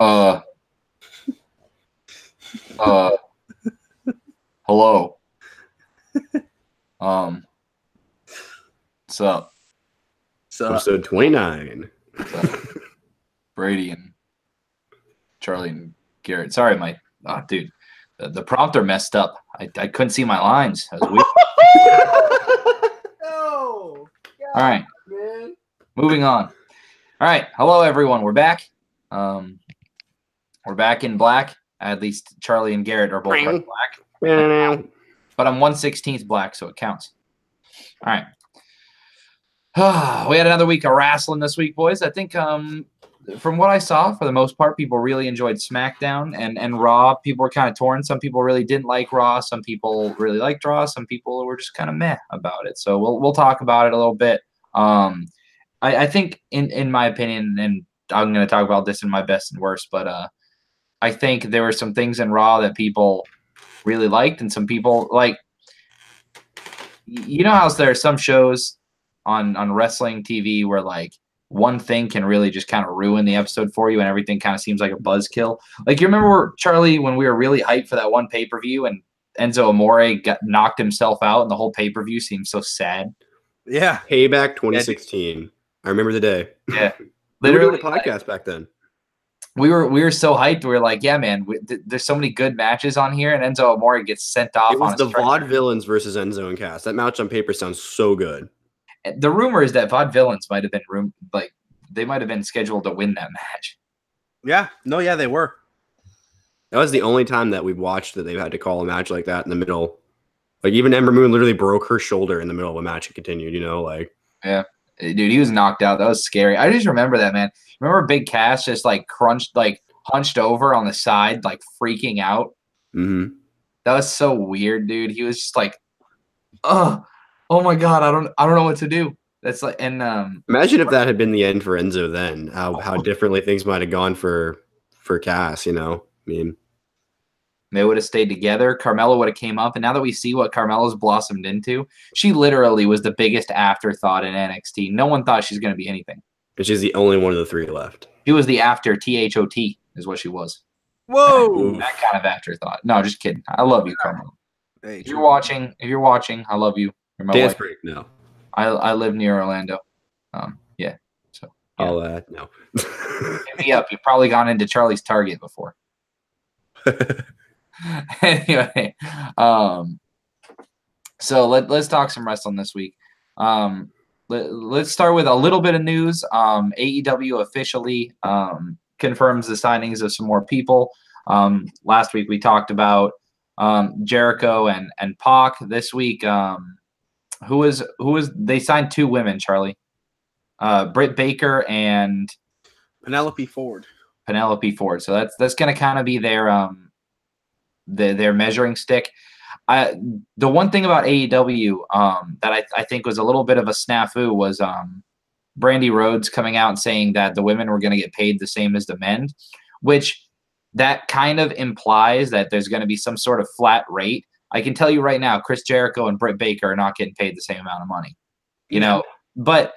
Uh, hello. What's up? Episode 29. What's up? Brady and Charlie and Garrett. Sorry, dude, the prompter messed up. I couldn't see my lines. That was weird. No. All right, Man. moving on. All right, hello everyone. We're back. We're back in black. At least Charlie and Garrett are both black. But I'm 1/16 black, so it counts. All right. We had another week of wrestling this week, boys. I think from what I saw, for the most part, people really enjoyed SmackDown and Raw. People were kind of torn. Some people really didn't like Raw. Some people really liked Raw. Some people were just kind of meh about it. So we'll talk about it a little bit. I think, in my opinion, and I'm going to talk about this in my best and worst, but I think there were some things in Raw that people really liked, and some people like. You know how there are some shows on wrestling TV where like one thing can really just kind of ruin the episode for you, and everything kind of seems like a buzzkill. Like, you remember, Charlie, when we were really hyped for that one pay-per-view and Enzo Amore knocked himself out, and the whole pay-per-view seemed so sad. Yeah, Payback 2016. I remember the day. Yeah, literally the podcast back then. We were so hyped. We were like, yeah, man, there's so many good matches on here, and Enzo Amore gets sent off. It was the Vaudevillains versus Enzo and Cass. That match on paper sounds so good. The rumor is that Vaudevillains might have been they might have been scheduled to win that match. Yeah, they were. That was the only time that we watched that they've had to call a match like that in the middle. Like, even Ember Moon literally broke her shoulder in the middle of a match and continued. Yeah, dude, he was knocked out. That was scary. I just remember that, man. Remember Big Cass just like hunched over on the side, like freaking out. Mm-hmm. That was so weird, dude. He was just like, oh my god, I don't know what to do. That's like, and imagine if that had been the end for Enzo. Then how differently things might have gone for Cass. I mean, they would have stayed together. Carmella would have came up, and now that we see what Carmella's blossomed into, she literally was the biggest afterthought in NXT. No one thought she's going to be anything. And she's the only one of the three left. She was the after THOT is what she was. Whoa, that kind of afterthought. No, just kidding. I love you, Carmella. Hey, if you're watching, I love you. You're my Dance wife. break, no. I live near Orlando. Yeah. So yeah. I'll no. Hit me up. You've probably gone into Charlie's Target before. Anyway, so let's talk some wrestling this week. Let's start with a little bit of news. AEW officially confirms the signings of some more people. Last week we talked about Jericho and Pac. This week, who was they signed two women, Charlie, Britt Baker and Penelope Ford. So that's going to kind of be their measuring stick. The one thing about AEW that I think was a little bit of a snafu was Brandy Rhodes coming out and saying that the women were going to get paid the same as the men, which that kind of implies that there's going to be some sort of flat rate. I can tell you right now, Chris Jericho and Britt Baker are not getting paid the same amount of money, but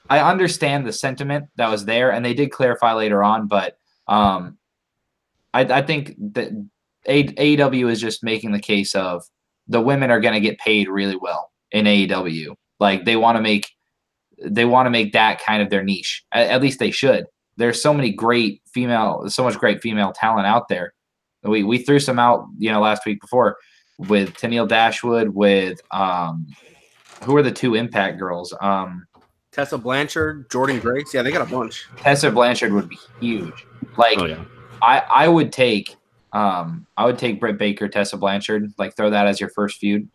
I understand the sentiment that was there, and they did clarify later on, but I think that AEW is just making the case of the women are going to get paid really well in AEW. Like, they want to make that kind of their niche. At least they should. There's so much great female talent out there. We threw some out, last week before with Tennille Dashwood, with who are the two Impact girls? Tessa Blanchard, Jordan Grace. Yeah, they got a bunch. Tessa Blanchard would be huge. Like, oh, yeah. I would take Britt Baker, Tessa Blanchard, like, throw that as your first feud.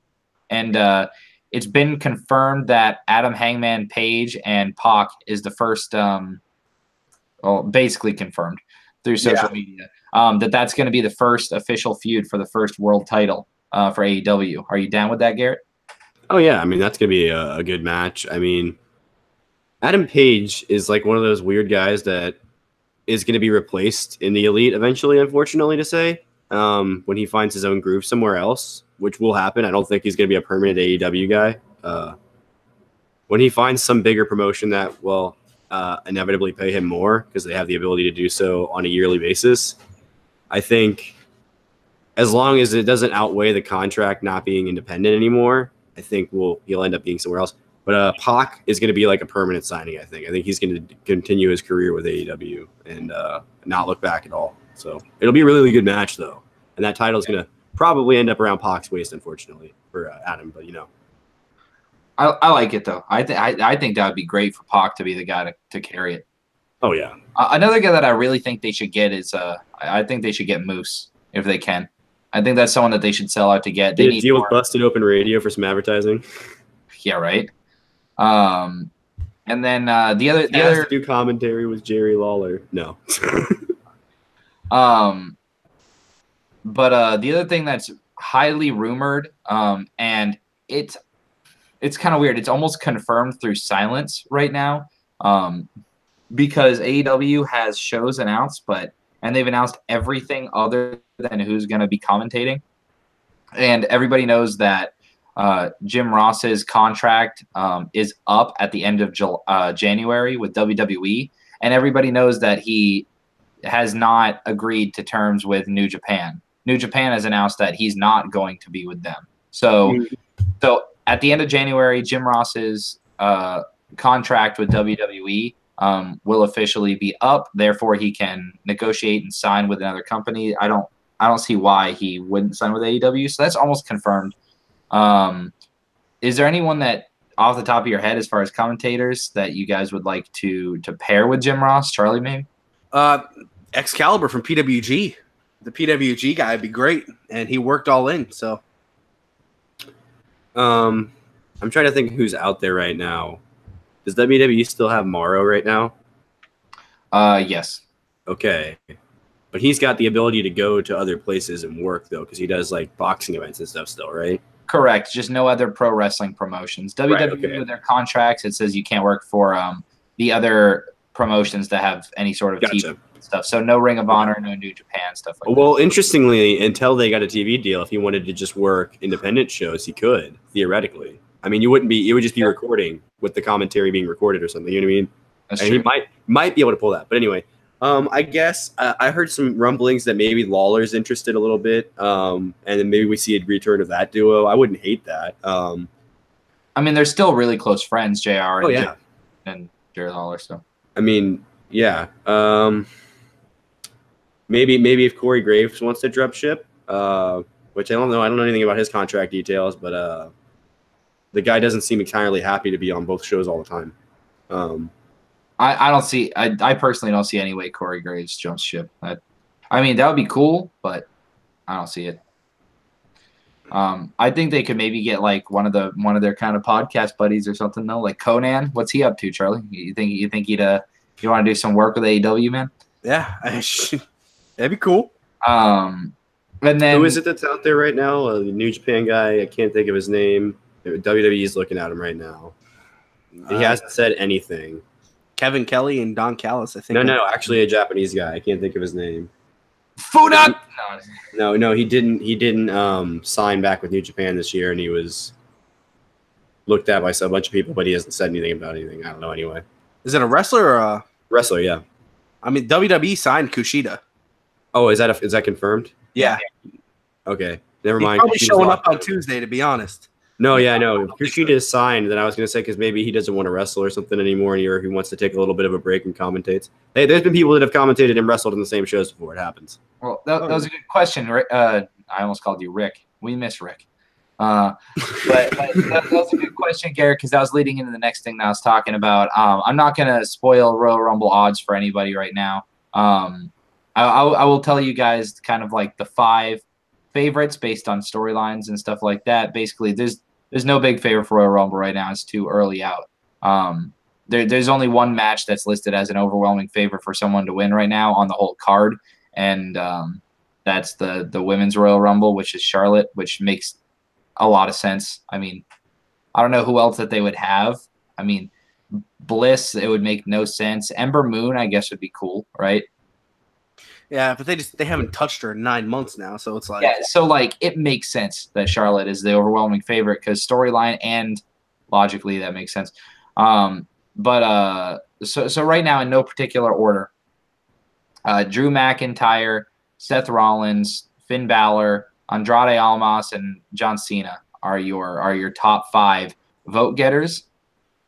And it's been confirmed that Adam Hangman Page and Pac is the first, basically confirmed through social media, that's going to be the first official feud for the first world title for AEW. Are you down with that, Garrett? Oh, yeah. I mean, that's going to be a good match. I mean, Adam Page is like one of those weird guys that is going to be replaced in the Elite eventually, unfortunately to say, when he finds his own groove somewhere else, which will happen. I don't think he's going to be a permanent AEW guy. When he finds some bigger promotion that, well, inevitably pay him more because they have the ability to do so on a yearly basis. I think as long as it doesn't outweigh the contract not being independent anymore, I think he'll end up being somewhere else. But Pac is going to be like a permanent signing, I think. I think he's going to continue his career with AEW and not look back at all. So it'll be a really, really good match, though. And that title is going to probably end up around Pac's waist, unfortunately, for Adam. But, I like it, though. I think that would be great for Pac to be the guy to carry it. Oh, yeah. Another guy that I really think they should get is I think they should get Moose if they can. I think that's someone that they should sell out to get. They need deal with Busted Open Radio for some advertising. Yeah, right. And then the other to do commentary was Jerry Lawler. No. But the other thing that's highly rumored, and it's kind of weird. It's almost confirmed through silence right now, because AEW has shows announced, and they've announced everything other than who's going to be commentating, and everybody knows that Jim Ross's contract is up at the end of January with WWE, and everybody knows that he has not agreed to terms with New Japan. New Japan has announced that he's not going to be with them. So at the end of January, Jim Ross's contract with WWE will officially be up. Therefore, he can negotiate and sign with another company. I don't see why he wouldn't sign with AEW. So that's almost confirmed. Is there anyone that, off the top of your head, as far as commentators, that you guys would like to pair with Jim Ross? Charlie, maybe? Excalibur from PWG. The PWG guy would be great, and he worked all in. So, I'm trying to think who's out there right now. Does WWE still have Morrow right now? Yes. Okay, but he's got the ability to go to other places and work though, because he does like boxing events and stuff still, right? Correct. Just no other pro wrestling promotions. WWE with their contracts, it says you can't work for the other promotions that have any sort of TV stuff. So no Ring of Honor, no New Japan stuff like that. Well, interestingly, until they got a TV deal, if he wanted to just work independent shows, he could theoretically. I mean, you wouldn't be. It would just be recording with the commentary being recorded or something. You know what I mean? That's and true. He might be able to pull that. But anyway, I guess I heard some rumblings that maybe Lawler's interested a little bit, and then maybe we see a return of that duo. I wouldn't hate that. I mean, they're still really close friends, JR and Jerry Lawler. So I mean, yeah. Maybe if Corey Graves wants to drop ship, which I don't know. I don't know anything about his contract details, but the guy doesn't seem entirely happy to be on both shows all the time. I don't see. I personally don't see any way Corey Graves jumps ship. I mean, that would be cool, but I don't see it. I think they could maybe get like one of their kind of podcast buddies or something though, like Conan. What's he up to, Charlie? You think you want to do some work with AEW, man? Yeah, that'd be cool. And then who is it that's out there right now? The New Japan guy. I can't think of his name. WWE is looking at him right now. He hasn't said anything. Kevin Kelly and Don Callis, I think. No, actually a Japanese guy. I can't think of his name. Funat. No, he didn't sign back with New Japan this year, and he was looked at by a bunch of people, but he hasn't said anything about anything. I don't know anyway. Is it a wrestler or a wrestler? Yeah. I mean, WWE signed Kushida. Oh, is that confirmed? Yeah. Okay, never mind. He's probably showing up on Tuesday, to be honest. No, yeah, I know. Kushida is signed, then I was going to say because maybe he doesn't want to wrestle or something anymore, or he wants to take a little bit of a break and commentates. Hey, there's been people that have commentated and wrestled in the same shows before. It happens. Well, that was a good question. I almost called you Rick. We miss Rick. But that was a good question, Garrett, because that was leading into the next thing that I was talking about. I'm not going to spoil Royal Rumble odds for anybody right now. I will tell you guys kind of like the 5 favorites based on storylines and stuff like that. Basically, there's no big favorite for Royal Rumble right now. It's too early out. There's only one match that's listed as an overwhelming favorite for someone to win right now on the whole card, and that's the women's Royal Rumble, which is Charlotte, which makes a lot of sense. I mean, I don't know who else that they would have. I mean, Bliss, it would make no sense. Ember Moon, I guess, would be cool, right? Yeah, but they haven't touched her in 9 months now, so it's like it makes sense that Charlotte is the overwhelming favorite because storyline and logically that makes sense. But so right now in no particular order, Drew McIntyre, Seth Rollins, Finn Balor, Andrade Almas, and John Cena are your top 5 vote getters.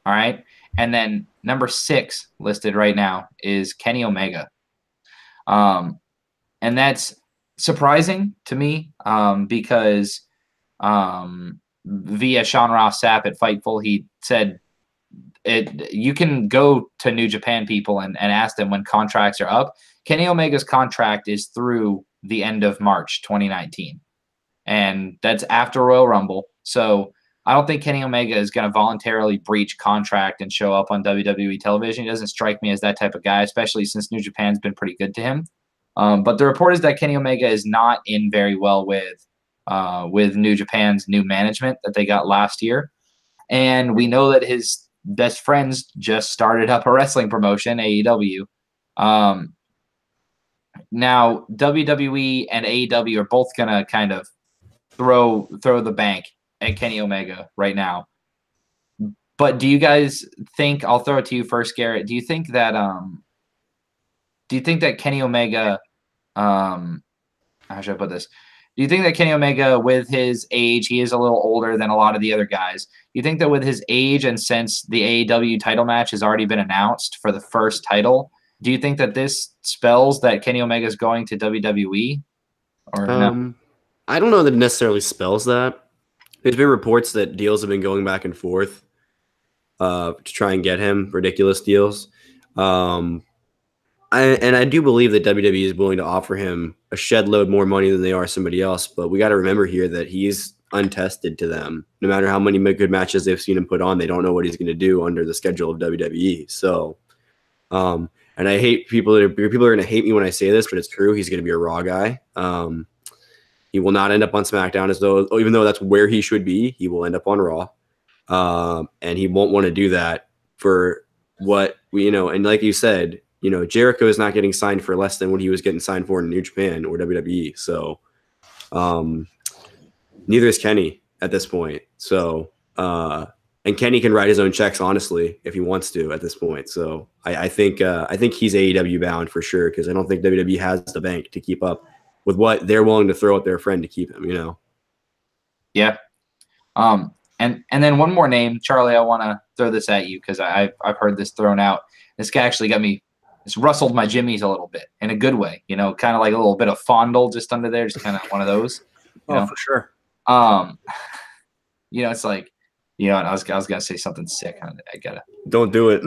All right. And then number 6 listed right now is Kenny Omega. And that's surprising to me because via Sean Ross Sapp at Fightful, he said you can go to New Japan people and ask them when contracts are up. Kenny Omega's contract is through the end of March 2019. And that's after Royal Rumble. So I don't think Kenny Omega is going to voluntarily breach contract and show up on WWE television. He doesn't strike me as that type of guy, especially since New Japan's been pretty good to him. But the report is that Kenny Omega is not in very well with New Japan's new management that they got last year. And we know that his best friends just started up a wrestling promotion, AEW. Now, WWE and AEW are both going to kind of throw the bank at Kenny Omega right now. But do you guys think, I'll throw it to you first, Garrett, do you think that Kenny Omega, how should I put this? Do you think that Kenny Omega, with his age, he is a little older than a lot of the other guys. Do you think that with his age, and since the AEW title match has already been announced for the first title, do you think that this spells that Kenny Omega is going to WWE? Or no? I don't know that it necessarily spells that. There's been reports that deals have been going back and forth to try and get him ridiculous deals. I do believe that WWE is willing to offer him a shed load more money than they are somebody else. But we got to remember here that he's untested to them. No matter how many good matches they've seen him put on, they don't know what he's going to do under the schedule of WWE. So, and I hate people are going to hate me when I say this, but it's true. He's going to be a Raw guy. He will not end up on SmackDown, even though that's where he should be. He will end up on Raw, and he won't want to do that for what and like you said. Jericho is not getting signed for less than what he was getting signed for in New Japan or WWE. So, neither is Kenny at this point. So, and Kenny can write his own checks, honestly, if he wants to at this point. So, I think he's AEW bound for sure, because I don't think WWE has the bank to keep up with what they're willing to throw at their friend to keep him. Yeah. And then one more name, Charlie. I want to throw this at you because I've heard this thrown out. This guy actually got me. It's rustled my jimmies a little bit in a good way, kind of like a little bit of fondle just under there, just kind of one of those. For sure. It's like, I was gonna say something sick. I gotta. Don't do it.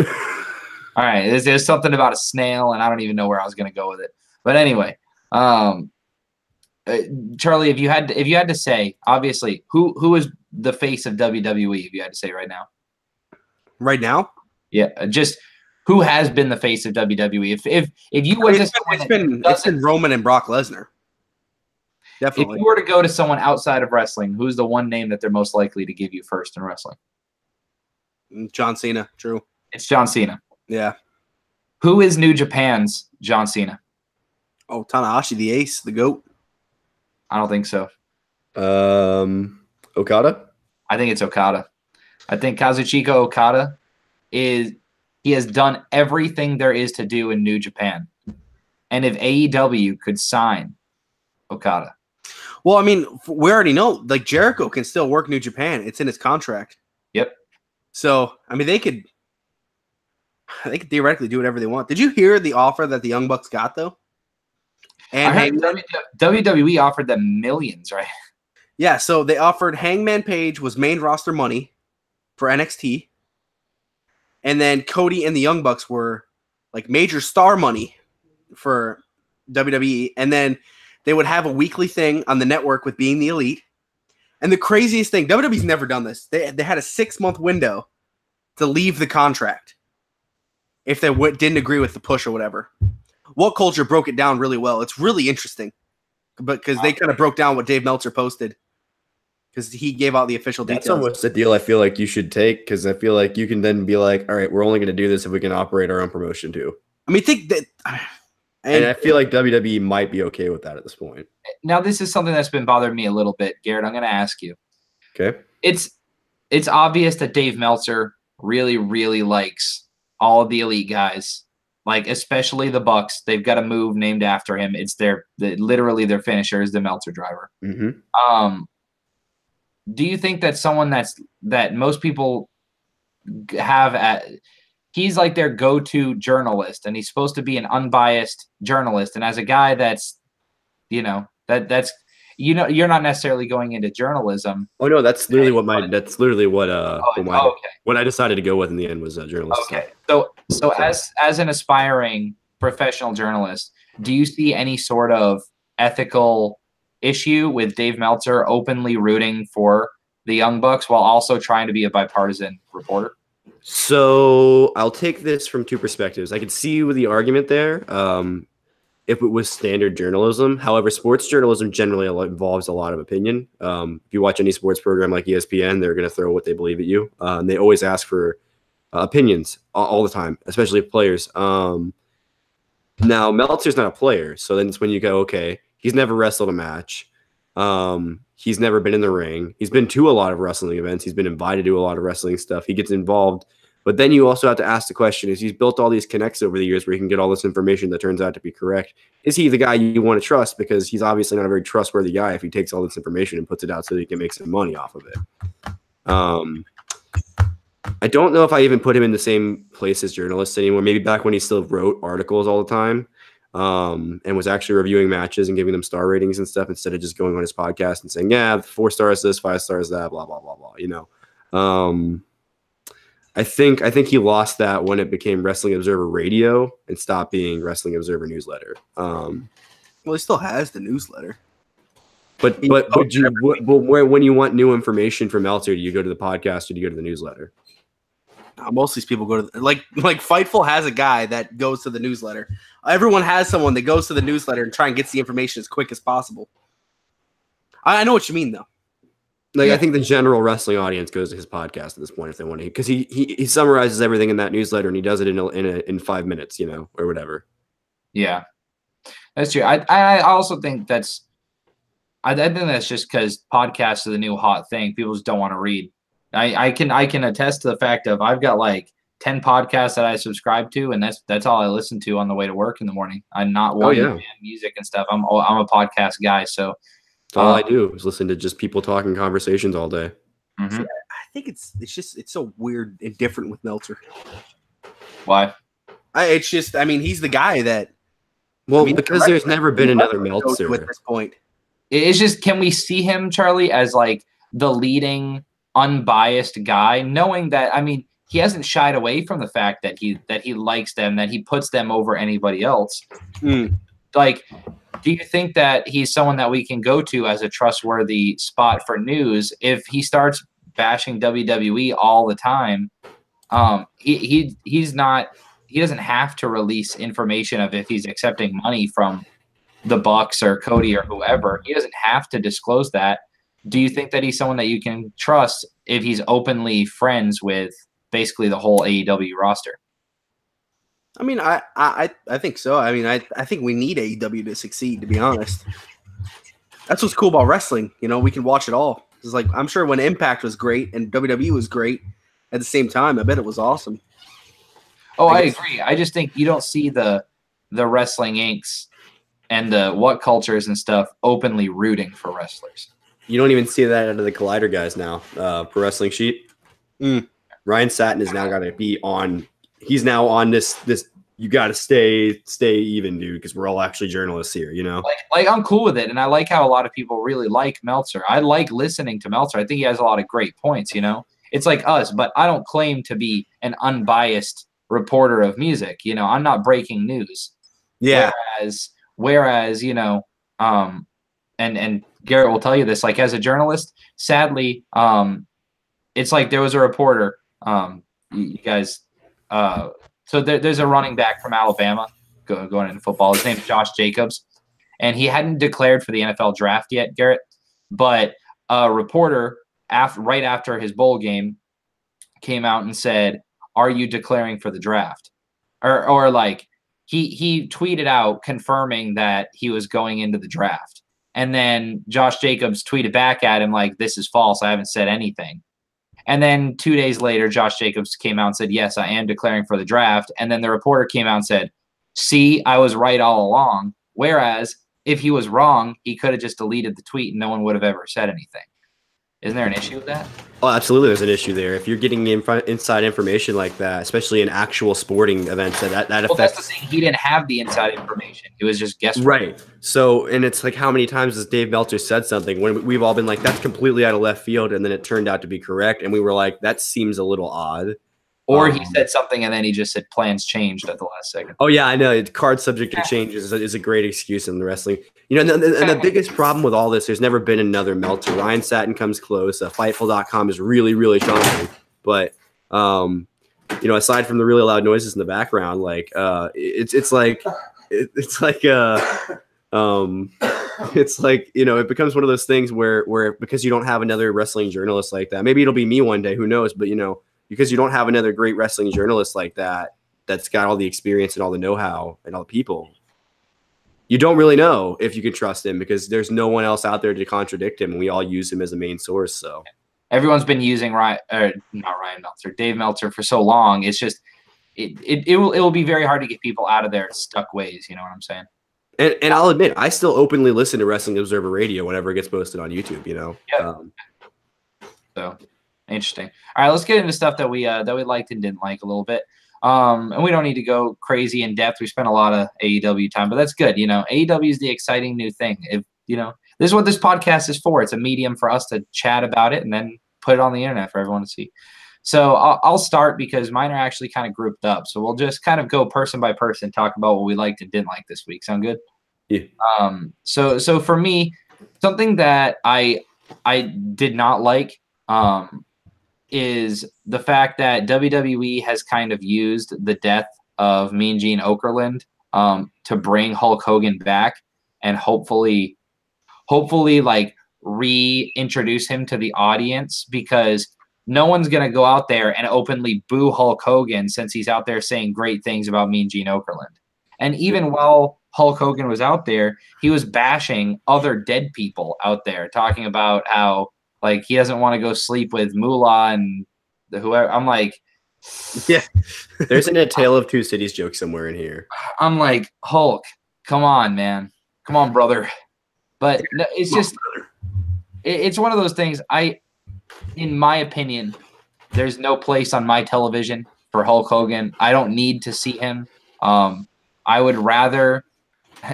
All right, there's something about a snail, and I don't even know where I was gonna go with it. But anyway, Charlie, if you had to say, obviously, who is the face of WWE? If you had to say right now. Right now. Yeah, just. Who has been the face of WWE? If you were it's been Roman and Brock Lesnar. Definitely. If you were to go to someone outside of wrestling, who's the one name that they're most likely to give you first in wrestling? John Cena. True. It's John Cena. Yeah. Who is New Japan's John Cena? Oh, Tanahashi, the ace, the GOAT. I don't think so. Okada? I think it's Okada. I think Kazuchika Okada he has done everything there is to do in New Japan. And if AEW could sign Okada. Well, I mean, we already know, like, Jericho can still work New Japan. It's in his contract. Yep. So, I mean, they could theoretically do whatever they want. Did you hear the offer that the Young Bucks got, though? And WWE offered them millions, right? Yeah, so they offered Hangman Page was main roster money for NXT. And then Cody and the Young Bucks were like major star money for WWE. And then they would have a weekly thing on the network with Being the Elite. And the craziest thing, WWE's never done this. They had a 6-month window to leave the contract if they didn't agree with the push or whatever. What Culture broke it down really well. It's really interesting because they kind of broke down what Dave Meltzer posted. Because he gave out the official details. That's almost a deal I feel like you should take, because I feel like you can then be like, all right, we're only going to do this if we can operate our own promotion too. I mean, think that. And I feel like WWE might be okay with that at this point. Now, this is something that's been bothering me a little bit, Garrett. I'm going to ask you. Okay. It's obvious that Dave Meltzer really, really likes all of the elite guys, like especially the Bucks, they've got a move named after him. It's literally their finisher is the Meltzer driver. Mm-hmm. Do you think that someone that most people have he's like their go-to journalist, and he's supposed to be an unbiased journalist, and as a guy that's you're not necessarily going into journalism. Oh no, that's literally what I decided to go with in the end was journalist. Okay, so as an aspiring professional journalist, do you see any sort of ethical issue with Dave Meltzer openly rooting for the Young Bucks while also trying to be a bipartisan reporter? So I'll take this from two perspectives. I could see with the argument there. If it was standard journalism. However, sports journalism generally involves a lot of opinion. If you watch any sports program like ESPN, they're going to throw what they believe at you. And they always ask for opinions all the time, especially players. Now, Meltzer's not a player. So then it's when you go, okay, he's never wrestled a match. He's never been in the ring. He's been to a lot of wrestling events. He's been invited to a lot of wrestling stuff. He gets involved. But then you also have to ask the question, is he's built all these connects over the years where he can get all this information that turns out to be correct? Is he the guy you want to trust? Because he's obviously not a very trustworthy guy if he takes all this information and puts it out so that he can make some money off of it. I don't know if I even put him in the same place as journalists anymore. Maybe back when he still wrote articles all the time and was actually reviewing matches and giving them star ratings and stuff instead of just going on his podcast and saying, yeah, 4 stars this, 5 stars that, blah, blah, blah, blah, you know. I think he lost that when it became Wrestling Observer Radio and stopped being Wrestling Observer Newsletter. Well, he still has the newsletter. But when you want new information from Meltzer, do you go to the podcast or do you go to the newsletter? Most of these people go to like Fightful has a guy that goes to the newsletter. Everyone has someone that goes to the newsletter and try and gets the information as quick as possible. I know what you mean though. Like, yeah. I think the general wrestling audience goes to his podcast at this point if they want to, because he summarizes everything in that newsletter and he does it in 5 minutes, you know, or whatever. Yeah, that's true. I also think I think that's just because podcasts are the new hot thing. People just don't want to read. I can attest to the fact of I've got like 10 podcasts that I subscribe to, and that's all I listen to on the way to work in the morning. I'm not watching music and stuff. I'm a podcast guy, so. That's all I do is listen to just people talking conversations all day. Mm-hmm. See, I think it's so weird and different with Meltzer. Why? He's the guy that. Well, because there's never been another Meltzer at this point. It's just, can we see him, Charlie, as like the leading, unbiased guy, knowing that he hasn't shied away from the fact that he likes them, that he puts them over anybody else. Like. Do you think that he's someone that we can go to as a trustworthy spot for news if he starts bashing WWE all the time? He doesn't have to release information of if he's accepting money from the Bucks or Cody or whoever. He doesn't have to disclose that. Do you think that he's someone that you can trust if he's openly friends with basically the whole AEW roster? I think so. I think we need AEW to succeed, to be honest. That's what's cool about wrestling. You know, we can watch it all. It's like, I'm sure when Impact was great and WWE was great at the same time, I bet it was awesome. Oh, I agree. I just think you don't see the Wrestling Incs and the What Cultures and stuff openly rooting for wrestlers. You don't even see that out of the Collider guys now. Pro Wrestling Sheet. Ryan Satin is now got to be on. He's now on this. You got to stay even, dude, because we're all actually journalists here, you know. Like I'm cool with it, and I like how a lot of people really like Meltzer. I like listening to Meltzer. I think he has a lot of great points. You know, it's like us, but I don't claim to be an unbiased reporter of music. You know, I'm not breaking news. Yeah. Whereas you know, and Garrett will tell you this. Like as a journalist, sadly, it's like there was a reporter. You guys. So there's a running back from Alabama going into football. His name's Josh Jacobs, and he hadn't declared for the NFL draft yet, Garrett. But a reporter right after his bowl game came out and said, "Are you declaring for the draft?" Or like he tweeted out confirming that he was going into the draft, and then Josh Jacobs tweeted back at him like, "This is false. I haven't said anything." And then 2 days later, Josh Jacobs came out and said, yes, I am declaring for the draft. And then the reporter came out and said, see, I was right all along. Whereas if he was wrong, he could have just deleted the tweet and no one would have ever said anything. Isn't there an issue with that? Oh, absolutely. There's an issue there. If you're getting inside information like that, especially in actual sporting events, that affects. Well, that's the thing. He didn't have the inside information. It was just guesswork. Right. So, and it's like, how many times has Dave Meltzer said something when we've all been like, that's completely out of left field, and then it turned out to be correct, and we were like, that seems a little odd. Or he said something and then he just said plans changed at the last second. Oh yeah, I know. Card subject to change is a great excuse in the wrestling. You know, and the biggest problem with all this, there's never been another Meltzer. Ryan Satin comes close. Fightful.com is really, really strong. But you know, aside from the really loud noises in the background, like it's like you know, it becomes one of those things where because you don't have another wrestling journalist like that, maybe it'll be me one day, who knows? But you know, because you don't have another great wrestling journalist like that, that's got all the experience and all the know-how and all the people, you don't really know if you can trust him because there's no one else out there to contradict him, and we all use him as a main source. So everyone's been using Dave Meltzer for so long. It's just it will be very hard to get people out of their stuck ways. You know what I'm saying? And I'll admit, I still openly listen to Wrestling Observer Radio whenever it gets posted on YouTube. You know. Yeah. So. Interesting. All right, let's get into stuff that we liked and didn't like a little bit. And we don't need to go crazy in depth. We spent a lot of AEW time, but that's good. You know, AEW is the exciting new thing. If you know, this is what this podcast is for. It's a medium for us to chat about it and then put it on the internet for everyone to see. So I'll start because mine are actually kind of grouped up. So we'll just kind of go person by person, talk about what we liked and didn't like this week. Sound good? Yeah. So for me, something that I did not like is the fact that WWE has kind of used the death of Mean Gene Okerlund to bring Hulk Hogan back and hopefully like reintroduce him to the audience, because no one's going to go out there and openly boo Hulk Hogan since he's out there saying great things about Mean Gene Okerlund. And even while Hulk Hogan was out there, he was bashing other dead people out there, talking about how like he doesn't want to go sleep with Moolah and whoever. I'm like, yeah, there's a Tale of Two Cities joke somewhere in here. I'm like, Hulk, come on, man, come on, brother. But it's just, it's one of those things. In my opinion, there's no place on my television for Hulk Hogan. I don't need to see him. I would rather.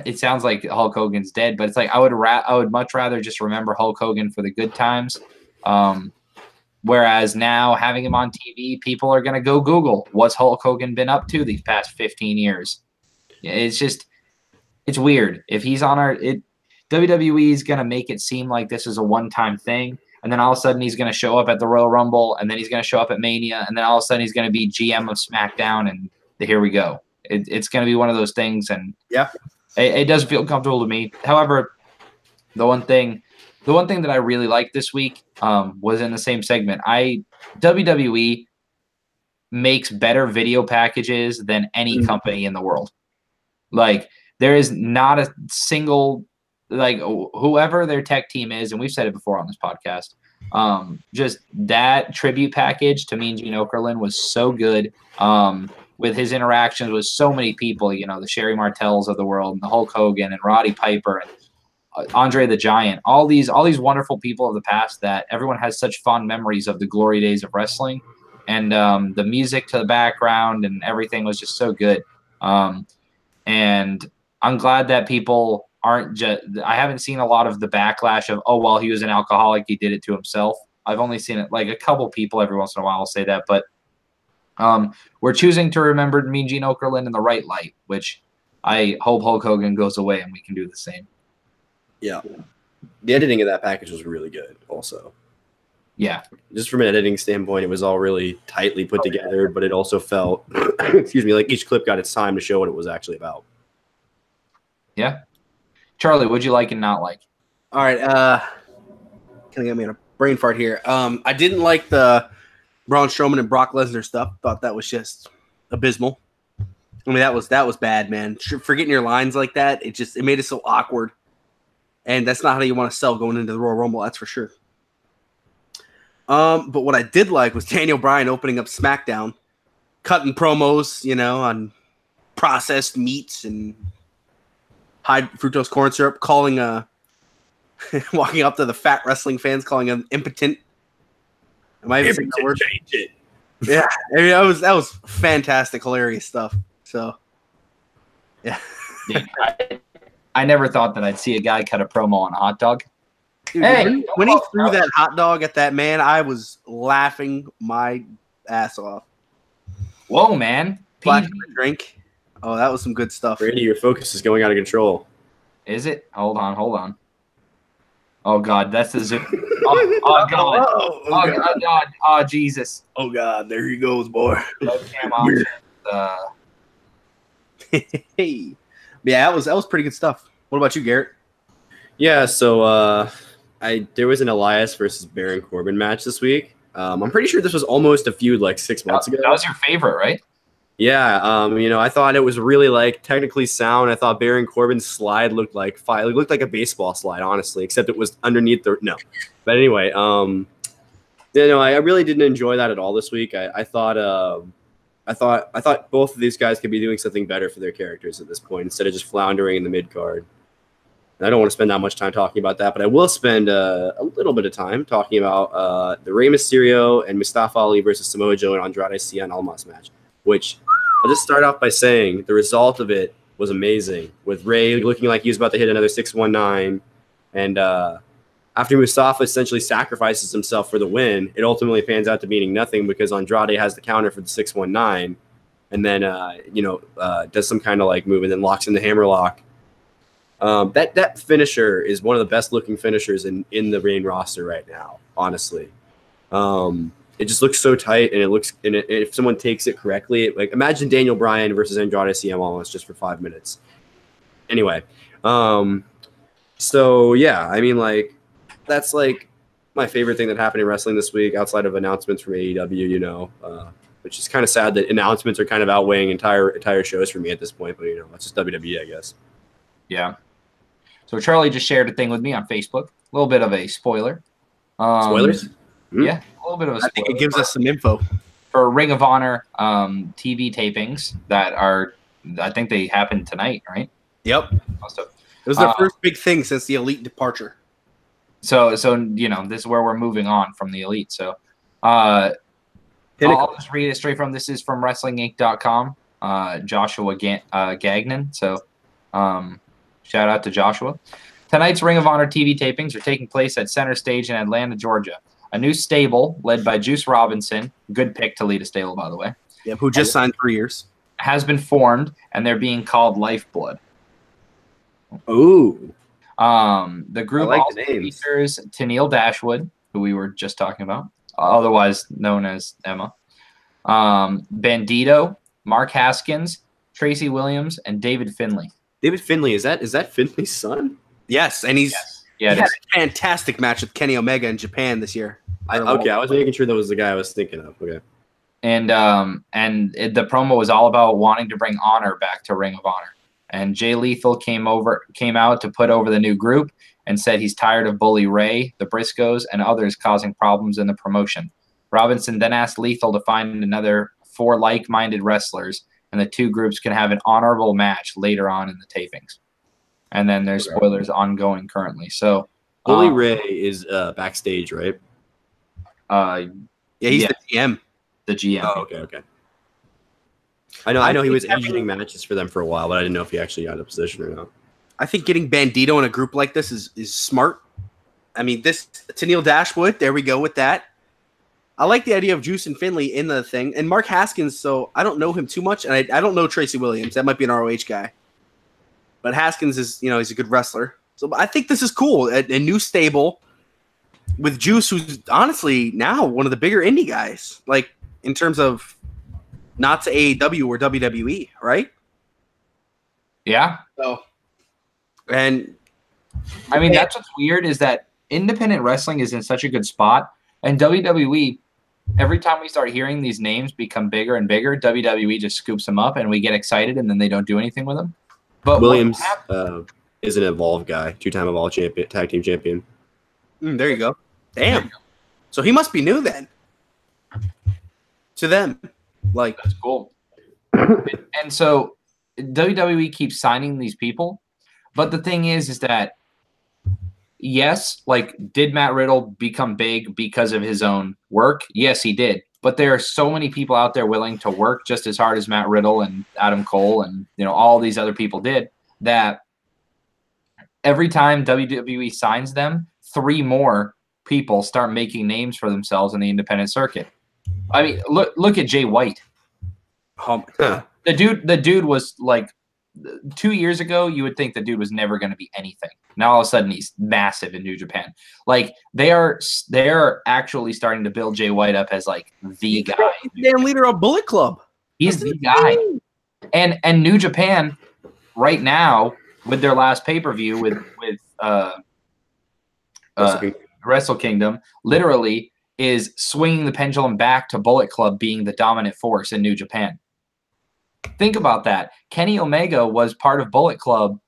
It sounds like Hulk Hogan's dead, but it's like I would much rather just remember Hulk Hogan for the good times. Whereas now having him on TV, people are going to go Google what's Hulk Hogan been up to these past 15 years. It's just, it's weird. If he's on WWE is going to make it seem like this is a one-time thing. And then all of a sudden he's going to show up at the Royal Rumble, and then he's going to show up at Mania. And then all of a sudden he's going to be GM of SmackDown, and here we go. It's going to be one of those things. And yeah. It does feel comfortable to me. However, the one thing that I really liked this week was in the same segment. WWE makes better video packages than any company in the world. Like, there is not a single, like, whoever their tech team is, and we've said it before on this podcast, just that tribute package to Mean Gene Okerlund was so good. With his interactions with so many people, you know, the Sherry Martells of the world, and the Hulk Hogan and Roddy Piper and Andre the Giant, all these wonderful people of the past that everyone has such fond memories of the glory days of wrestling. And the music to the background and everything was just so good. And I'm glad that people aren't just, I haven't seen a lot of the backlash of, oh, well, he was an alcoholic, he did it to himself. I've only seen it like a couple people every once in a while say that, but we're choosing to remember Mean Gene Okerlund in the right light, which I hope Hulk Hogan goes away and we can do the same. Yeah. The editing of that package was really good also. Yeah. Just from an editing standpoint, it was all really tightly put together, but it also felt, excuse me, like each clip got its time to show what it was actually about. Yeah. Charlie, what'd you like and not like? All right. Kind of got me on a brain fart here. I didn't like the Braun Strowman and Brock Lesnar stuff. Thought that was just abysmal. I mean, that was bad, man. Forgetting your lines like that, it made it so awkward. And that's not how you want to sell going into the Royal Rumble, that's for sure. But what I did like was Daniel Bryan opening up SmackDown, cutting promos, on processed meats and high fructose corn syrup, calling walking up to the fat wrestling fans, calling them impotent. Am I even saying that word? Change it. Yeah, I mean, that was fantastic, hilarious stuff. So, yeah. Dude, I never thought that I'd see a guy cut a promo on a hot dog. Dude, when he threw that hot dog at that man, I was laughing my ass off. Whoa, man. Black drink. Oh, that was some good stuff. Brady, your focus is going out of control. Is it? Hold on. Oh, God, that's the Zoom. Oh, God. Oh, God. Oh, Jesus. Oh, God, there he goes, boy. Hey. Yeah, that was pretty good stuff. What about you, Garrett? Yeah, so there was an Elias versus Baron Corbin match this week. I'm pretty sure this was almost a feud like 6 months ago. That was your favorite, right? Yeah, I thought it was really like technically sound. I thought Baron Corbin's slide looked like a baseball slide, honestly, except it was underneath no. But anyway, I really didn't enjoy that at all this week. I thought both of these guys could be doing something better for their characters at this point instead of just floundering in the mid card. And I don't want to spend that much time talking about that, but I will spend a little bit of time talking about the Rey Mysterio and Mustafa Ali versus Samoa Joe and Andrade Cien Almas match, which I'll just start off by saying the result of it was amazing, with Rey looking like he was about to hit another 619, and after Mustafa essentially sacrifices himself for the win, it ultimately pans out to meaning nothing because Andrade has the counter for the 619, and then does some kind of like move and then locks in the hammerlock. That finisher is one of the best looking finishers in the main roster right now, honestly. It just looks so tight, and if someone takes it correctly, like imagine Daniel Bryan versus Andrade Cien Almas just for 5 minutes. Anyway, so yeah, I mean, like, that's like my favorite thing that happened in wrestling this week outside of announcements from AEW, which is kind of sad that announcements are kind of outweighing entire shows for me at this point, but that's just WWE, I guess. Yeah. So Charlie just shared a thing with me on Facebook, a little bit of a spoiler. Spoilers? Yeah, a little bit of a spoiler. I think it gives us some info. For Ring of Honor TV tapings that are, I think they happened tonight, right? Yep. It was their first big thing since the Elite departure. So this is where we're moving on from the Elite. So I'll just read it straight from, this is from WrestlingInc.com, Joshua Gagnon. So shout out to Joshua. Tonight's Ring of Honor TV tapings are taking place at Center Stage in Atlanta, Georgia. A new stable led by Juice Robinson, good pick to lead a stable, by the way. Yeah, who just signed 3 years. Has been formed, and they're being called Lifeblood. Ooh. The group also features Tennille Dashwood, who we were just talking about, otherwise known as Emma. Bandito, Mark Haskins, Tracy Williams, and David Finlay. David Finlay, is that Finlay's son? Yes, and he had a fantastic match with Kenny Omega in Japan this year. I was making sure that was the guy I was thinking of. Okay. And the promo was all about wanting to bring honor back to Ring of Honor. And Jay Lethal came out to put over the new group and said he's tired of Bully Ray, the Briscoes, and others causing problems in the promotion. Robinson then asked Lethal to find another 4 like-minded wrestlers, and the 2 groups can have an honorable match later on in the tapings. And then there's spoilers ongoing currently. So Bully Ray is backstage, right? He's the GM. The GM. Oh, okay. I know he was engineering matches for them for a while, but I didn't know if he actually got a position or not. I think getting Bandito in a group like this is smart. I mean, this Tennille Dashwood, there we go with that. I like the idea of Juice and Finlay in the thing. And Mark Haskins, so I don't know him too much, and I don't know Tracy Williams. That might be an ROH guy. But Haskins is, he's a good wrestler. So I think this is cool. A new stable with Juice, who's honestly now one of the bigger indie guys, like in terms of not to AEW or WWE, right? Yeah. So, and I mean, that's what's weird is that independent wrestling is in such a good spot, and WWE, every time we start hearing these names become bigger and bigger, WWE just scoops them up, and we get excited, and then they don't do anything with them. But Williams is an Evolve guy, 2-time Evolve champion, tag team champion. There you go. Damn. So he must be new then. To them. Like, that's cool. And so WWE keeps signing these people. But the thing is that, yes, like, did Matt Riddle become big because of his own work? Yes, he did. But there are so many people out there willing to work just as hard as Matt Riddle and Adam Cole and, all these other people did, that every time WWE signs them, 3 more people start making names for themselves in the independent circuit. I mean, look at Jay White. The dude was like, 2 years ago, you would think the dude was never going to be anything. Now all of a sudden he's massive in New Japan. Like, they're actually starting to build Jay White up as like the guy. Damn leader of Bullet Club. He's the guy. And New Japan right now with their last pay-per-view with Wrestle Kingdom literally is swinging the pendulum back to Bullet Club being the dominant force in New Japan. Think about that. Kenny Omega was part of Bullet Club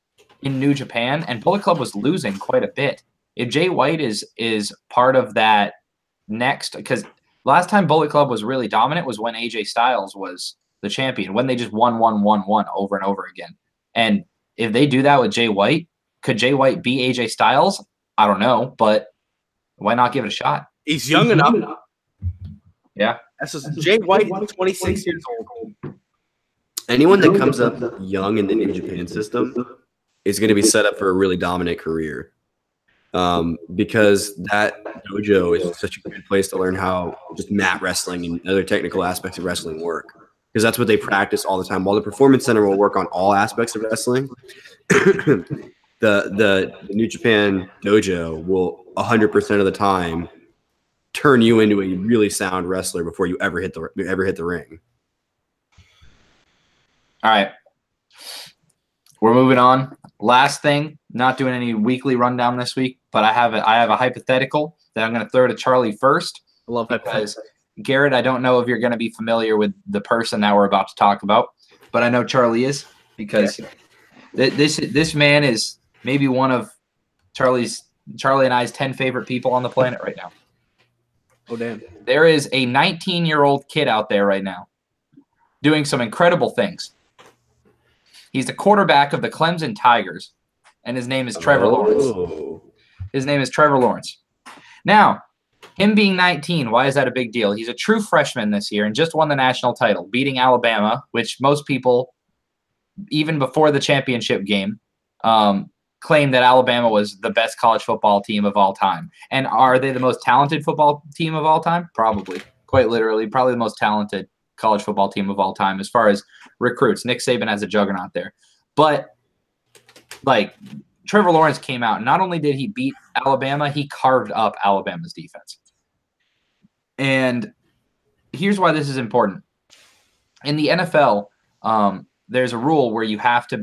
in New Japan, and Bullet Club was losing quite a bit. If Jay White is part of that next, because last time Bullet Club was really dominant was when AJ Styles was the champion, when they just won over and over again. And if they do that with Jay White, could Jay White be AJ Styles? I don't know, but why not give it a shot? He's young enough. Yeah. That's just Jay White is 26 years old. Anyone that comes up young in the New Japan system is going to be set up for a really dominant career, because that dojo is such a good place to learn how just mat wrestling and other technical aspects of wrestling work, because that's what they practice all the time. While the Performance Center will work on all aspects of wrestling, the New Japan dojo will 100% of the time turn you into a really sound wrestler before you ever hit the ring. All right. We're moving on. Last thing, not doing any weekly rundown this week, but I have a hypothetical that I'm going to throw to Charlie first. I love that. Because Garrett, I don't know if you're going to be familiar with the person that we're about to talk about, but I know Charlie is, because this man is maybe one of Charlie and I's 10 favorite people on the planet right now. Oh, damn. There is a 19-year-old kid out there right now doing some incredible things. He's the quarterback of the Clemson Tigers, and his name is Trevor Lawrence. His name is Trevor Lawrence. Now, him being 19, why is that a big deal? He's a true freshman this year and just won the national title, beating Alabama, which most people, even before the championship game, claimed that Alabama was the best college football team of all time. And are they the most talented football team of all time? Probably. Quite literally, probably the most talented college football team of all time as far as recruits. Nick Saban has a juggernaut there. But, like, Trevor Lawrence came out. Not only did he beat Alabama, he carved up Alabama's defense. And here's why this is important. In the NFL, there's a rule where you have to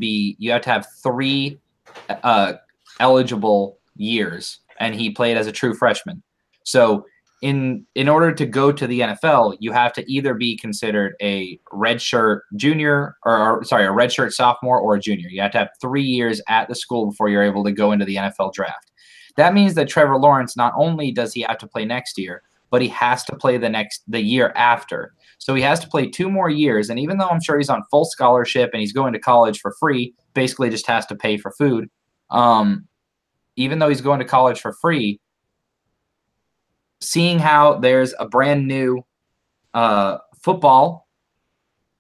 have 3 eligible years, and he played as a true freshman. So in order to go to the NFL, you have to either be considered a redshirt junior a redshirt sophomore or a junior. You have to have 3 years at the school before you're able to go into the NFL draft. That means that Trevor Lawrence, not only does he have to play next year, but he has to play the year after. So he has to play 2 more years. And even though I'm sure he's on full scholarship and he's going to college for free, basically just has to pay for food. Even though he's going to college for free, seeing how there's a brand new football,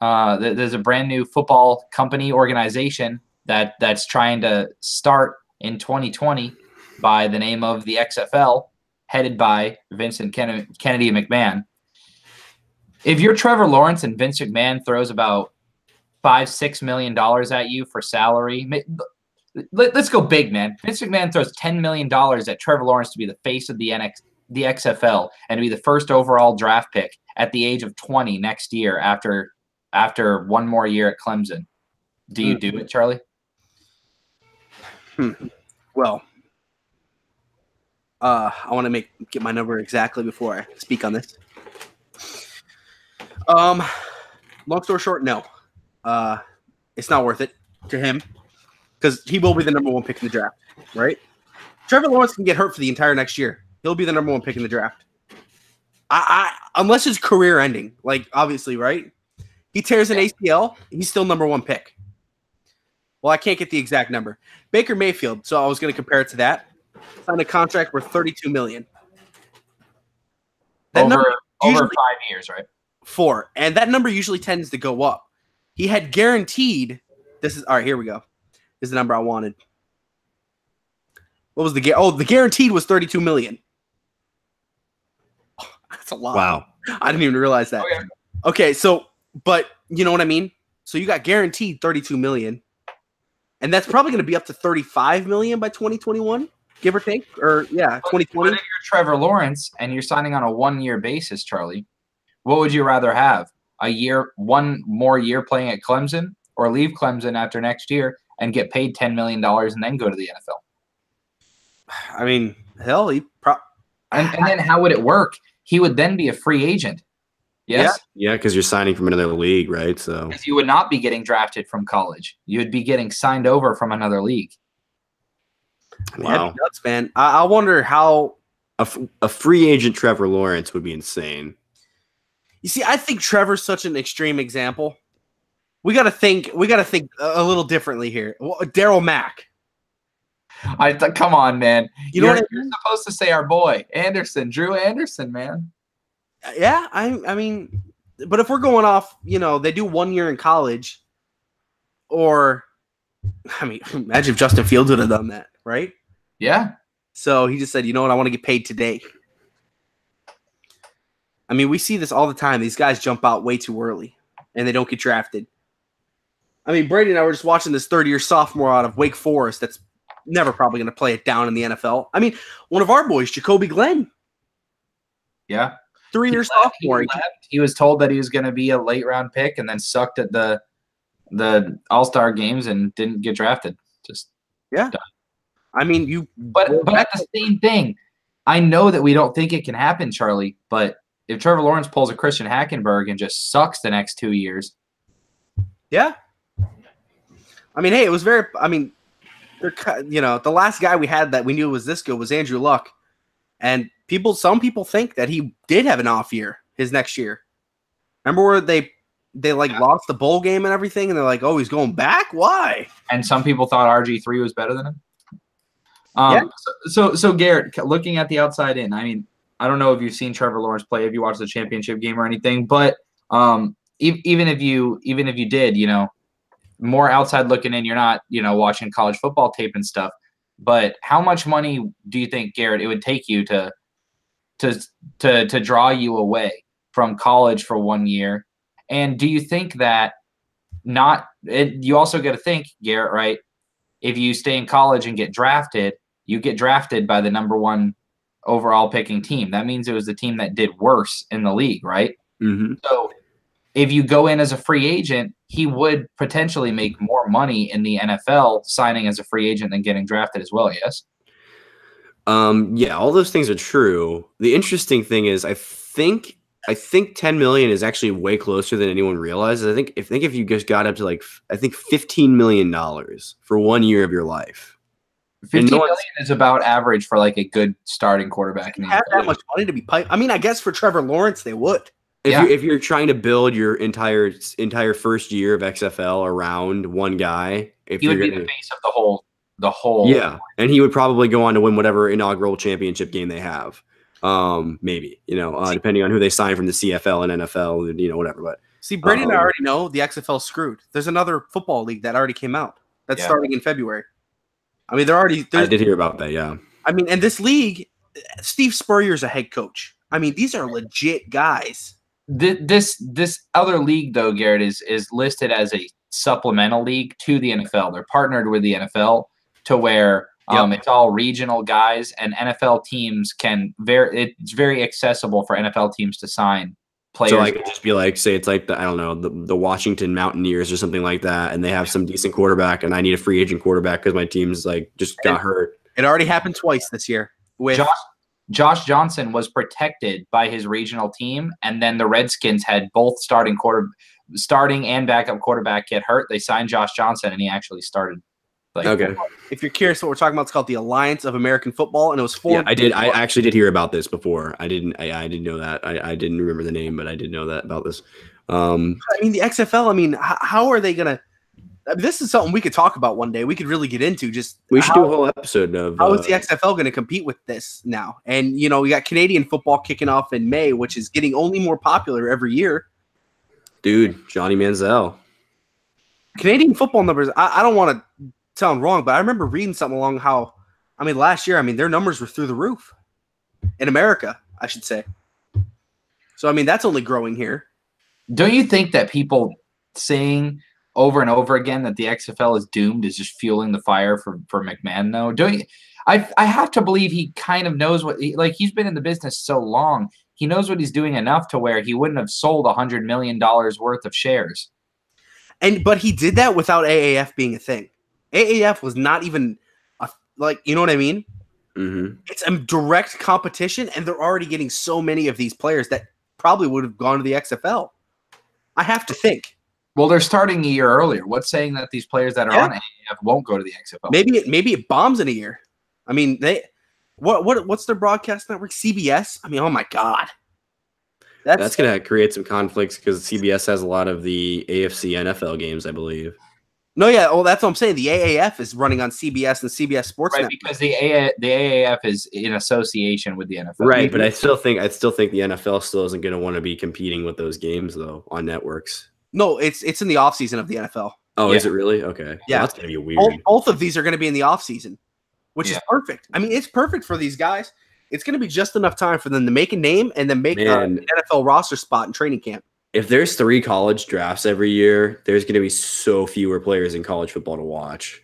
there's a brand new football company organization that's trying to start in 2020 by the name of the XFL, headed by Vincent Kennedy McMahon. If you're Trevor Lawrence and Vince McMahon throws about $5-6 million at you for salary, let's go big, man. Vince McMahon throws $10 million at Trevor Lawrence to be the face of the XFL and to be the first overall draft pick at the age of 20 next year after 1 more year at Clemson. Do you do it, Charlie? Well, I want to get my number exactly before I speak on this. Long story short, no. It's not worth it to him because he will be the number 1 pick in the draft, right? Trevor Lawrence can get hurt for the entire next year. He'll be the number 1 pick in the draft. Unless his career ending, like obviously, right? He tears an ACL, he's still number 1 pick. Well, I can't get the exact number. Baker Mayfield, so I was going to compare it to that. Signed a contract worth $32 million. That over 5 years, right? 4, and that number usually tends to go up. He had guaranteed. This is all right. Here we go. This is the number I wanted. What was the the guaranteed was $32 million. Oh, that's a lot. Wow. I didn't even realize that. Okay, so but you know what I mean? So you got guaranteed $32 million. And that's probably going to be up to $35 million by 2021, give or take. Or 2020. But if you're Trevor Lawrence and you're signing on a 1-year basis, Charlie, what would you rather have? One more year playing at Clemson, or leave Clemson after next year and get paid $10 million and then go to the NFL? I mean, hell, and then how would it work? He would then be a free agent. Yes? Yeah, because you're signing from another league, right? So because you would not be getting drafted from college. You would be getting signed over from another league. Wow. Nuts, man. I wonder how a free agent Trevor Lawrence would be insane. You see, I think Trevor's such an extreme example. We got to think a little differently here. Daryl Mack. Come on, man. You're supposed to say our boy Anderson, Drew Anderson, man. Yeah, I mean, but if we're going off, they do 1 year in college, or, I mean, imagine if Justin Fields would have done that, right? Yeah. So he just said, you know what, I want to get paid today. I mean, we see this all the time. These guys jump out way too early, and they don't get drafted. I mean, Brady and I were just watching this third-year sophomore out of Wake Forest that's never probably going to play it down in the NFL. I mean, one of our boys, Jacoby Glenn. Yeah. 3-year sophomore. He was told that he was going to be a late-round pick and then sucked at the All-Star games and didn't get drafted. Done. I mean, But at the same thing, I know that we don't think it can happen, Charlie, but if Trevor Lawrence pulls a Christian Hackenberg and just sucks the next 2 years. Yeah. I mean, hey, it was very – I mean, the last guy we had that we knew was this good was Andrew Luck. And some people think that he did have an off year his next year. Remember where they lost the bowl game and everything, and they're like, "Oh, he's going back? Why?" And some people thought RG3 was better than him. So Garrett, looking at the outside in, I mean, I don't know if you've seen Trevor Lawrence play, if you watched the championship game or anything, but even if you did, more outside looking in, you're not, watching college football tape and stuff. But how much money do you think, Garrett, it would take you to draw you away from college for 1 year? And do you think that you also got to think, Garrett, right? If you stay in college and get drafted, you get drafted by the number 1 overall picking team. That means it was the team that did worse in the league, right? Mm-hmm. So if you go in as a free agent, he would potentially make more money in the NFL signing as a free agent than getting drafted as well, yes? Yeah, all those things are true. The interesting thing is I think 10 million is actually way closer than anyone realizes. I think if you just got up to $15 million for 1 year of your life. 15 million is about average for a good starting quarterback. Have that much money to be piped. I mean, I guess for Trevor Lawrence they would. If you're trying to build your entire first year of XFL around one guy, he would be the face of the whole. Yeah, and he would probably go on to win whatever inaugural championship game they have. Maybe depending on who they sign from the CFL and NFL, whatever. But see, Brady and I already know the XFL screwed. There's another football league that already came out that's starting in February. I mean, I did hear about that. Yeah. I mean, and this league, Steve Spurrier's a head coach. I mean, these are legit guys. This other league, though, Garrett, is listed as a supplemental league to the NFL. They're partnered with the NFL to where it's all regional guys, and NFL teams it's very accessible for NFL teams to sign players. So I could just be say it's the Washington Mountaineers or something like that, and they have some decent quarterback, and I need a free agent quarterback because my team's just got hurt. It already happened twice this year with Josh Johnson was protected by his regional team, and then the Redskins had both starting and backup quarterback get hurt. They signed Josh Johnson, and he actually started Like, Okay. If you're curious what we're talking about, it's called the Alliance of American Football, and it was formed. Yeah, I did. I actually did hear about this before. I didn't know that. I didn't remember the name, but I did know that about this. I mean, the XFL. I mean, how are they gonna? This is something we could talk about one day. We could really get into. We should do a whole episode of how is the XFL going to compete with this now? And you know, we got Canadian football kicking off in May, which is getting only more popular every year. Dude, Johnny Manziel. Canadian football numbers. I don't want to sound wrong, but I remember reading something along how, I mean, last year, I mean, their numbers were through the roof in America, I should say. So I mean, that's only growing here. Don't you think that people saying over and over again that the XFL is doomed is just fueling the fire for McMahon, though? Don't you? I have to believe he kind of knows what he's been in the business so long. He knows what he's doing enough to where he wouldn't have sold $100 million worth of shares. But he did that without AAF being a thing. AAF was not even you know what I mean? Mm-hmm. It's a direct competition, and they're already getting so many of these players that probably would have gone to the XFL. I have to think. Well, they're starting a year earlier. What's saying that these players that are on AAF won't go to the XFL? Maybe it bombs in a year. I mean, what's their broadcast network? CBS? I mean, oh my God. That's going to create some conflicts because CBS has a lot of the AFC NFL games, I believe. No, yeah. Well, that's what I'm saying. The AAF is running on CBS and CBS Sports right, Network. because the AAF is in association with the NFL. Right, but I still think the NFL still isn't going to want to be competing with those games though on networks. No, it's in the offseason of the NFL. Oh, is it really? Okay. Yeah, well, that's going to be weird. Both of these are going to be in the offseason, which is perfect. I mean, it's perfect for these guys. It's going to be just enough time for them to make a name and then make an NFL roster spot in training camp. If there's 3 college drafts every year, there's going to be so fewer players in college football to watch.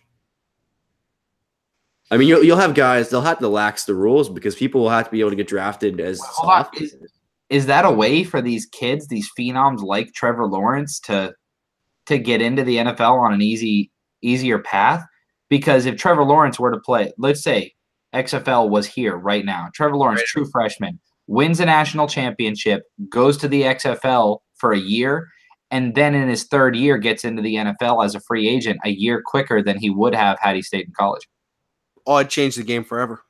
I mean, you'll have guys, they'll have to lax the rules because people will have to be able to get drafted as Is that a way for these kids, these phenoms like Trevor Lawrence to get into the NFL on an easier path? Because if Trevor Lawrence were to play, let's say XFL was here right now, Trevor Lawrence, true freshman, wins a national championship, goes to the XFL for a year, and then in his 3rd year gets into the NFL as a free agent a year quicker than he would have had he stayed in college. Oh, I'd change the game forever.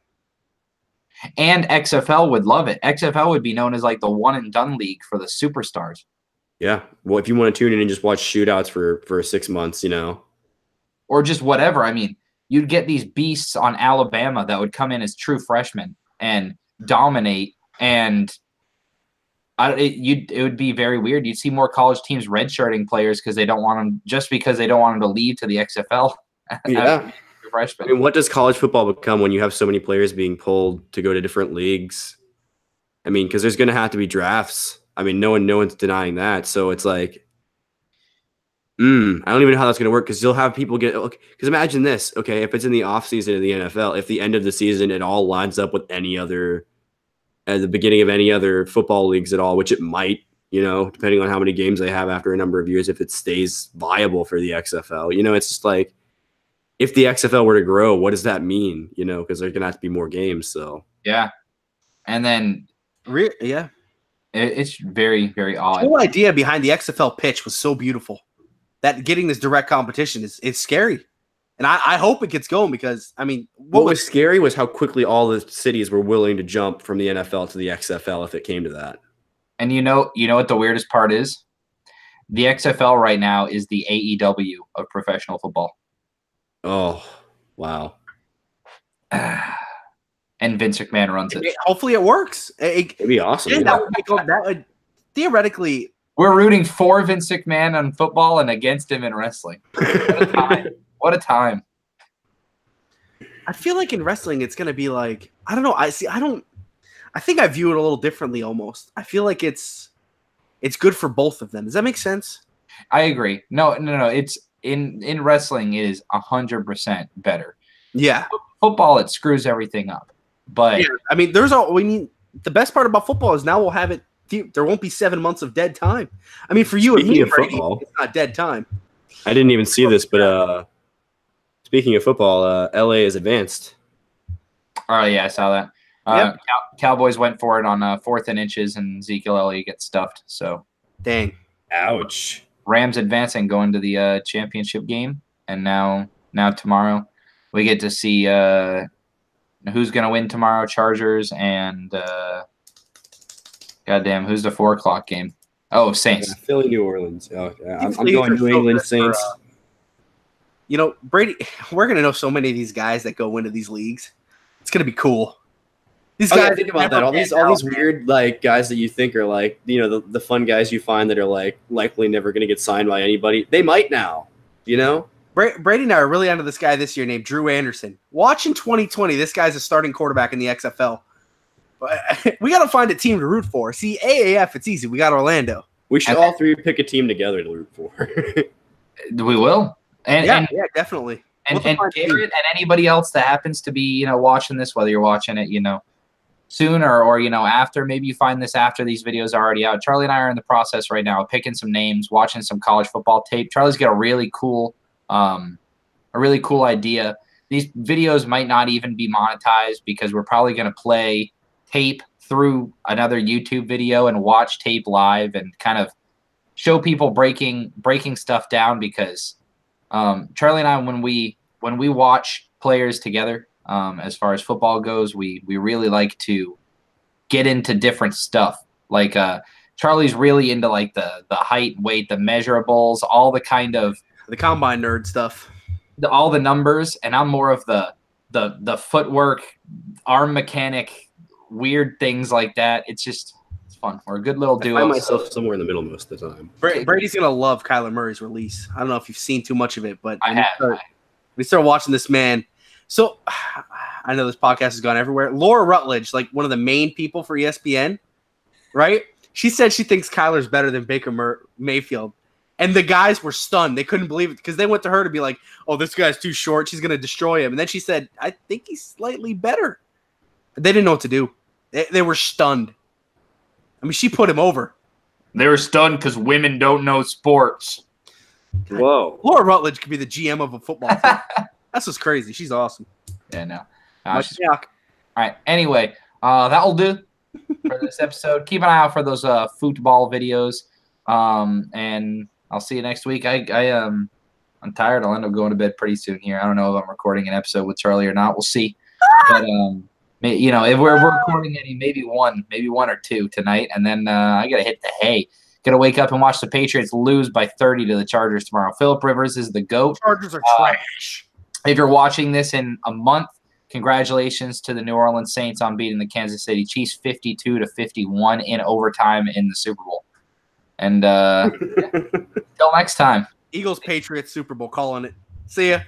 And XFL would love it. XFL would be known as like the one and done league for the superstars. Yeah. Well, if you want to tune in and just watch shootouts for 6 months, you know. Or just whatever. I mean, you'd get these beasts on Alabama that would come in as true freshmen and dominate, and it would be very weird. You'd see more college teams redshirting players because they don't want them, just because they don't want them to leave to the XFL. Yeah. I mean, what does college football become when you have so many players being pulled to go to different leagues? I mean, because there's going to have to be drafts. I mean, no one's denying that. So it's like, I don't even know how that's going to work, because you'll have people get – because imagine this, okay, if it's in the offseason of the NFL, if the end of the season it all lines up with any other – at the beginning of any other football leagues at all, which it might, you know, depending on how many games they have after a number of years, if it stays viable for the XFL. You know, it's just like, if the XFL were to grow, what does that mean? You know, because there's going to have to be more games. So yeah, and then it's very, very odd. The whole idea behind the XFL pitch was so beautiful. That getting this direct competition is scary, and I hope it gets going, because I mean, what was scary was how quickly all the cities were willing to jump from the NFL to the XFL if it came to that. And you know what the weirdest part is? The XFL right now is the AEW of professional football. Oh, wow. And Vince McMahon runs it. Hopefully it works. It'd be awesome. Yeah, that would theoretically. We're rooting for Vince McMahon on football and against him in wrestling. What a time. What a time. I feel like in wrestling it's going to be like, I don't know. I think I view it a little differently almost. I feel like it's good for both of them. Does that make sense? I agree. No. It's in wrestling it is 100% better. Yeah. Football, it screws everything up. But yeah, I mean, the best part about football is now we'll have it. There won't be 7 months of dead time. I mean, for you and me, Brady, it's not dead time. I didn't even see this, but speaking of football, LA is advanced. Oh yeah, I saw that. Yep. Cowboys went for it on 4th and inches, and Ezekiel Elliott gets stuffed. So, dang, ouch. Rams advancing, going to the championship game, and now tomorrow. We get to see who's going to win tomorrow, Chargers and goddamn, who's the 4 o'clock game? Oh, Saints. Yeah, Philly, New Orleans. Oh, I'm going New England Saints. Brady, we're going to know so many of these guys that go into these leagues. It's going to be cool. These guys, think about that. All these weird like guys that you think are like, the fun guys you find that are like likely never going to get signed by anybody. They might now, Brady and I are really onto this guy this year named Drew Anderson. Watch in 2020, this guy's a starting quarterback in the XFL. We got to find a team to root for. See, AAF, it's easy. We got Orlando. We should all three pick a team together to root for. We will. Yeah, definitely. And Garriet and anybody else that happens to be, watching this, whether you're watching it, sooner or, after, maybe you find this after these videos are already out. Charlie and I are in the process right now of picking some names, watching some college football tape. Charlie's got a really cool idea. These videos might not even be monetized because we're probably going to play tape through another YouTube video and watch tape live and kind of show people breaking stuff down because Charlie and I, when we watch players together, as far as football goes, we really like to get into different stuff. Like Charlie's really into like the height, weight, the measurables, all the kind of the combine nerd stuff, all the numbers, and I'm more of the footwork, arm mechanic, weird things like that. It's fun. We're a good little duo. I find myself somewhere in the middle most of the time. Brady's gonna love Kyler Murray's release. I don't know if you've seen too much of it, but we start watching this man. So I know this podcast has gone everywhere. Laura Rutledge, like one of the main people for ESPN, right? She said she thinks Kyler's better than Baker Mayfield. And the guys were stunned. They couldn't believe it because they went to her to be like, oh, this guy's too short. She's going to destroy him. And then she said, I think he's slightly better. They didn't know what to do. They were stunned. I mean, she put him over. They were stunned because women don't know sports. Whoa. Laura Rutledge could be the GM of a football team. That's what's crazy. She's awesome. Yeah, no. All right. Anyway, that'll do for this episode. Keep an eye out for those football videos. And I'll see you next week. I'm tired. I'll end up going to bed pretty soon here. I don't know if I'm recording an episode with Charlie or not. We'll see. But if we're recording any, maybe one or two tonight, and then I gotta hit the hay. Gonna wake up and watch the Patriots lose by 30 to the Chargers tomorrow. Phillip Rivers is the GOAT. Chargers are trash. If you're watching this in a month, congratulations to the New Orleans Saints on beating the Kansas City Chiefs 52-51 in overtime in the Super Bowl. And until next time. Eagles Patriots Super Bowl, calling it. See ya.